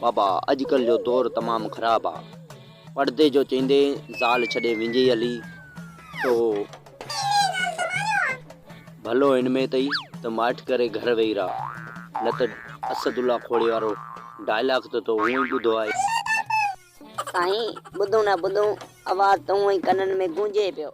बाबा अजकल जो दौर तमाम ख़राब आ। पर्दे जो चेंदे ज़ाल छॾे विंझे हली तो भलो इनमें तई त माठ करे घर वेही रहा, न त असदुल्ला खोड़े वारो डायलॉग तो हूं ही ॿुधो आहे। साईं ॿुधूं न ॿुधूं आवाज़ तो हूं ई कननि में गूंजे पियो।